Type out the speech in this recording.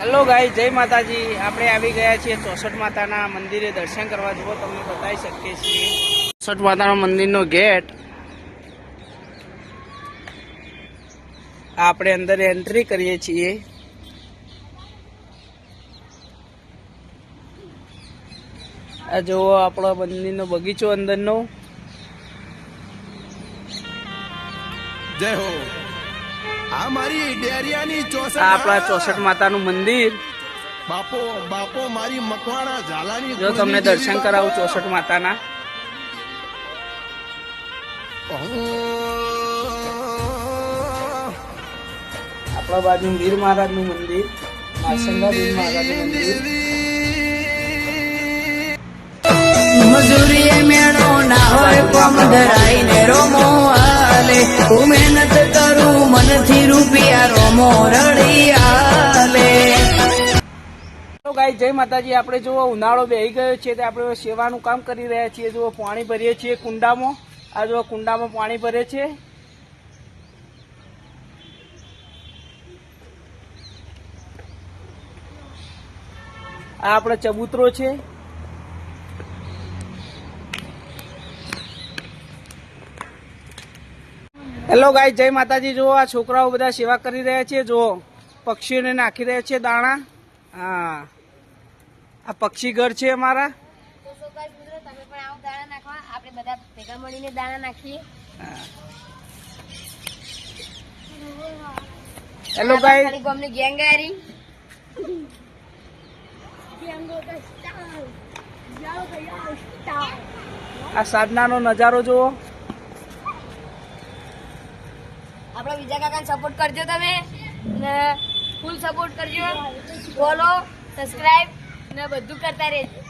Hello ગાઈ, જય માતાજી। આપણે આવી ગયા છીએ 64 માતાના મંદિરે દર્શન કરવા। જુઓ, તમને બતાવી શકીએ છીએ 64 માતાના મંદિરનો ગેટ। આપણે અંદર એન્ટ્રી કરીએ છીએ। આ જુઓ આપણો મંદિરનો બગીચો અંદરનો। જય હો। આ મારી ડેરિયાની 64 આપણા 64 માતાનું મંદિર। બાપો બાપો મારી મકવાણા ઝાલાની જો તમને દર્શન કરાવું 64 માતાના। આપણા બાજુ વીર મહારાજનું મંદિર, માસંગા વીર મહારાજનું મંદિર। મજૂરી મેળો ના હોય કોમ ધરાઈને રોમો આલે, હું મહેનત કરું મનથી રૂપિયા રોમો રડી આલે। તો ગાઈ, જય માતાજી। આપણે જુઓ ઉનાળો બેહી ગયો છે તો આપણે સેવાનું કામ કરી રહ્યા છીએ। જુઓ પાણી ભરીએ છીએ કુંડામાં। આ જુઓ કુંડામાં પાણી ભરે છે। આ આપણે ચબૂતરો છે। હેલો ગાઈ, જય માતાજી। જુઓ આ છોકરાઓ બધા સેવા કરી રહ્યા છે। જુઓ પક્ષીઓને નાખી રહ્યા છે દાણા। હા, આ પક્ષી ઘર છે અમારા। તમે પણ આવો દાણા નાખવા, આપણે બધા ભેગા મળીને દાણા નાખીએ। હેલો ગાઈ, ખાલી ગામની ગેંગ આરી આ સાધનાનો નજારો જુઓ। આપણા બીજા કાકાને સપોર્ટ કરજો તમે, ને ફૂલ સપોર્ટ કરજો, ફોલો, સબસ્ક્રાઇબ ને બધું કરતા રહેજો।